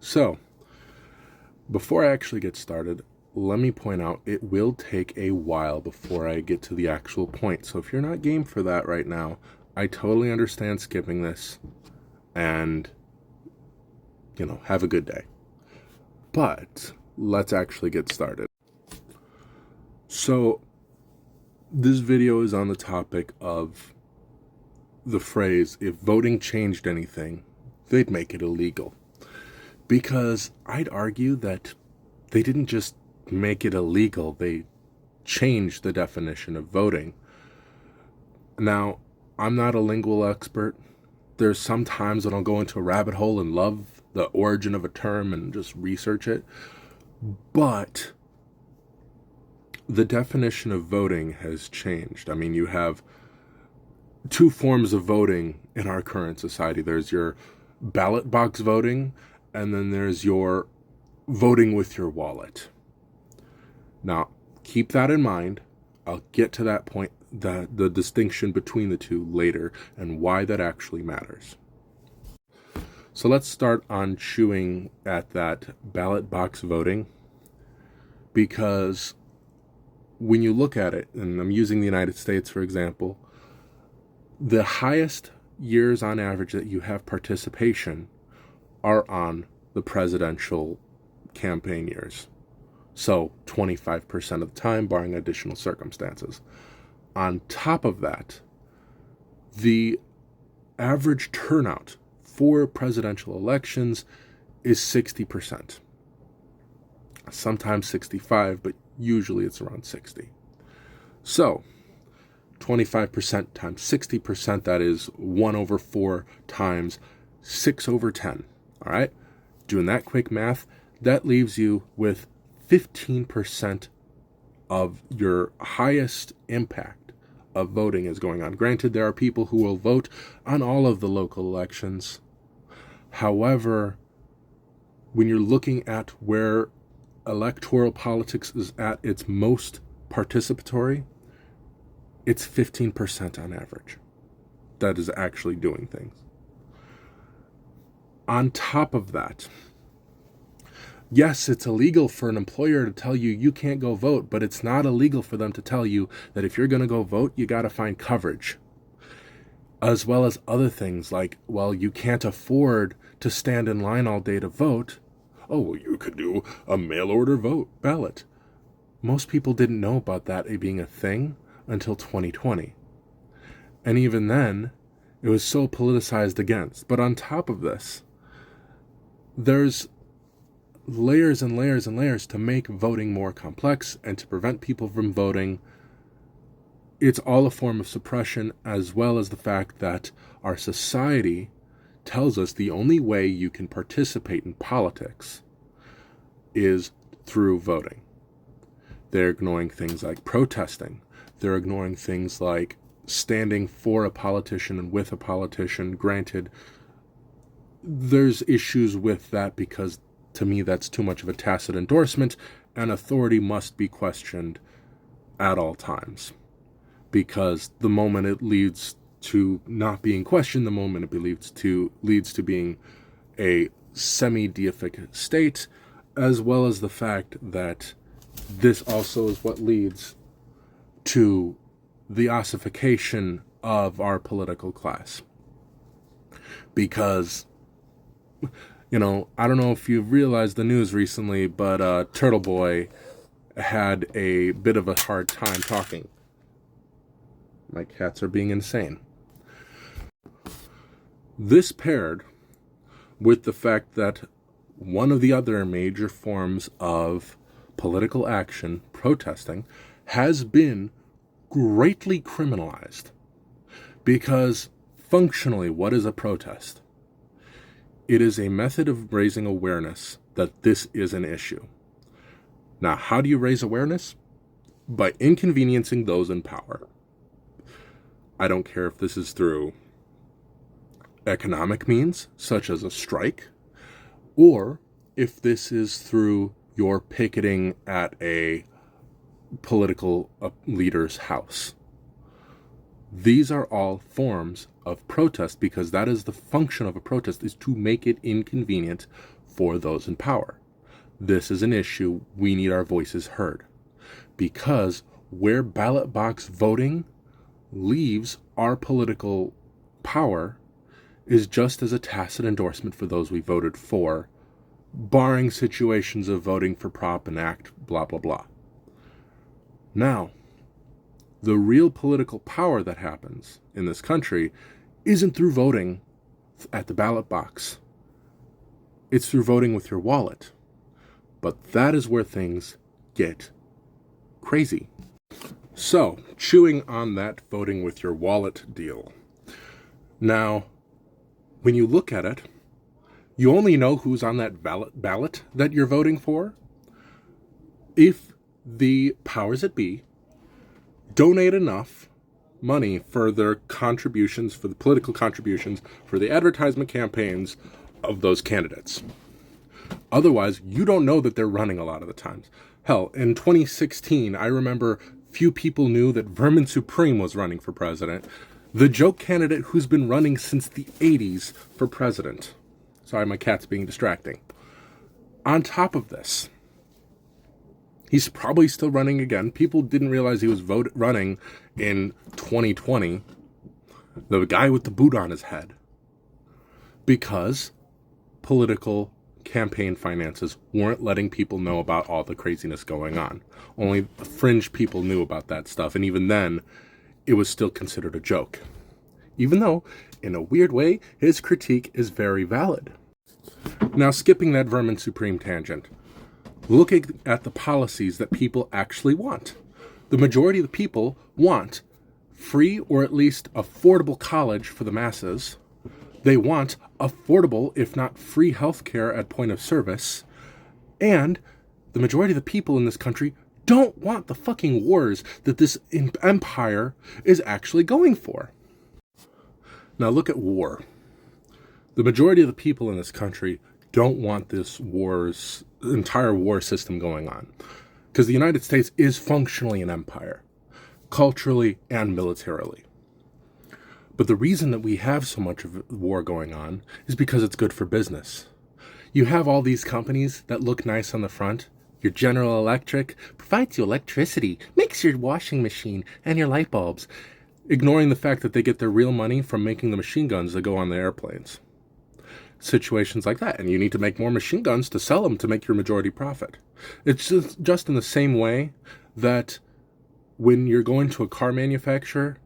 So, before I actually get started, let me point out it will take a while before I get to the actual point. So if you're not game for that right now, I totally understand skipping this and, have a good day. But let's actually get started. So this video is on the topic of the phrase, if voting changed anything, they'd make it illegal. Because I'd argue that they didn't just make it illegal, they changed the definition of voting. Now, I'm not a lingual expert. There's some times when I'll go into a rabbit hole and love the origin of a term and just research it. But the definition of voting has changed. I mean, you have two forms of voting in our current society. There's your ballot box voting, and then there's your voting with your wallet. Now, keep that in mind. I'll get to that point, the distinction between the two later, and why that actually matters. So let's start on chewing at that ballot box voting, because when you look at it, and I'm using the United States for example, the highest years on average that you have participation are on the presidential campaign years. So 25% of the time, barring additional circumstances. On top of that, the average turnout for presidential elections is 60%. Sometimes 65, but usually it's around 60. So 25% times 60%, that is 1/4 times 6/10. All right? Doing that quick math, that leaves you with 15% of your highest impact of voting is going on. Granted, there are people who will vote on all of the local elections. However, when you're looking at where electoral politics is at its most participatory, it's 15% on average that is actually doing things. On top of that, yes, it's illegal for an employer to tell you you can't go vote, but it's not illegal for them to tell you that if you're going to go vote, you got to find coverage. As well as other things like, well, you can't afford to stand in line all day to vote. Oh, well, you could do a mail order vote ballot. Most people didn't know about that being a thing until 2020. And even then, it was so politicized against. But on top of this, there's layers and layers and layers to make voting more complex and to prevent people from voting. It's all a form of suppression, as well as the fact that our society tells us the only way you can participate in politics is through voting. They're ignoring things like protesting. They're ignoring things like standing for a politician and with a politician. Granted, there's issues with that because to me that's too much of a tacit endorsement, and authority must be questioned at all times. Because the moment it leads to not being questioned, the moment it leads to being a semi-deific state, as well as the fact that this also is what leads to the ossification of our political class. Because, I don't know if you've realized the news recently, but Turtle Boy had a bit of a hard time talking. My cats are being insane. This paired with the fact that one of the other major forms of political action, protesting, has been greatly criminalized. Because functionally, what is a protest? It is a method of raising awareness that this is an issue. Now, how do you raise awareness? By inconveniencing those in power. I don't care if this is through economic means, such as a strike, or if this is through your picketing at a political leader's house. These are all forms of protest, because that is the function of a protest, is to make it inconvenient for those in power. This is an issue we need our voices heard, because where ballot box voting leaves our political power is just as a tacit endorsement for those we voted for, barring situations of voting for Prop and Act, blah, blah, blah. Now, the real political power that happens in this country isn't through voting at the ballot box. It's through voting with your wallet. But that is where things get crazy. So, chewing on that voting with your wallet deal. Now, when you look at it, you only know who's on that ballot that you're voting for if the powers that be donate enough money for their contributions, for the political contributions, for the advertisement campaigns of those candidates. Otherwise, you don't know that they're running a lot of the times. Hell, in 2016, I remember few people knew that Vermin Supreme was running for president, the joke candidate who's been running since the 80s for president. Sorry, my cat's being distracting. On top of this, he's probably still running again. People didn't realize he was running in 2020. The guy with the boot on his head. Because political campaign finances weren't letting people know about all the craziness going on. Only the fringe people knew about that stuff. And even then, it was still considered a joke. Even though, in a weird way, his critique is very valid. Now, skipping that Vermin Supreme tangent, looking at the policies that people actually want. The majority of the people want free or at least affordable college for the masses. They want affordable, if not free, healthcare at point of service. And the majority of the people in this country don't want the fucking wars that this empire is actually going for. Now look at war. The majority of the people in this country don't want this entire war system going on. Because the United States is functionally an empire, culturally and militarily. But the reason that we have so much of war going on is because it's good for business. You have all these companies that look nice on the front. Your General Electric provides you electricity, makes your washing machine and your light bulbs, ignoring the fact that they get their real money from making the machine guns that go on the airplanes. Situations like that, and you need to make more machine guns to sell them to make your majority profit. It's just in the same way that when you're going to a car manufacturer,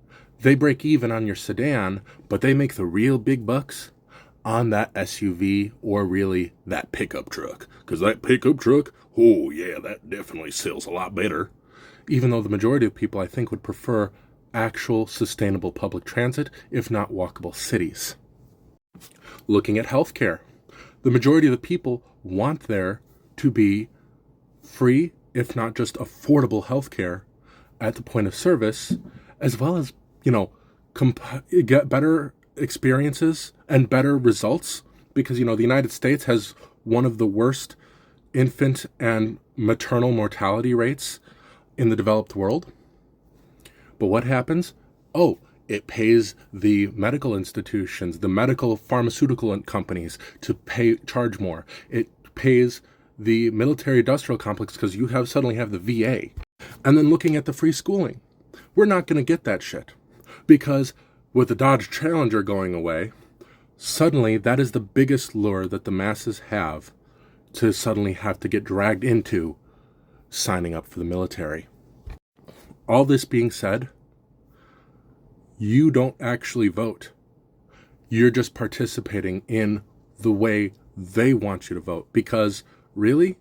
they break even on your sedan, but they make the real big bucks on that SUV or really that pickup truck. Because that pickup truck, oh yeah, that definitely sells a lot better. Even though the majority of people, I think, would prefer actual sustainable public transit, if not walkable cities. Looking at healthcare, the majority of the people want there to be free, if not just affordable healthcare at the point of service, as well as, get better experiences and better results, because, the United States has one of the worst infant and maternal mortality rates in the developed world. But what happens? Oh, it pays the medical institutions, the medical pharmaceutical companies to charge more. It pays the military industrial complex because you suddenly have the VA. And then looking at the free schooling, we're not going to get that shit. Because with the Dodge Challenger going away, suddenly that is the biggest lure that the masses have to suddenly have to get dragged into signing up for the military. All this being said, you don't actually vote. You're just participating in the way they want you to vote. Because, really,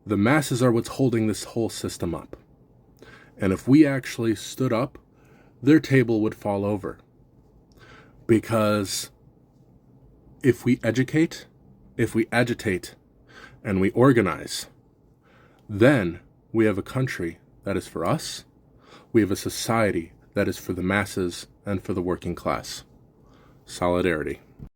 the masses are what's holding this whole system up. And if we actually stood up, their table would fall over. Because if we educate, if we agitate, and we organize, then we have a country that is for us. We have a society that is for the masses and for the working class. Solidarity.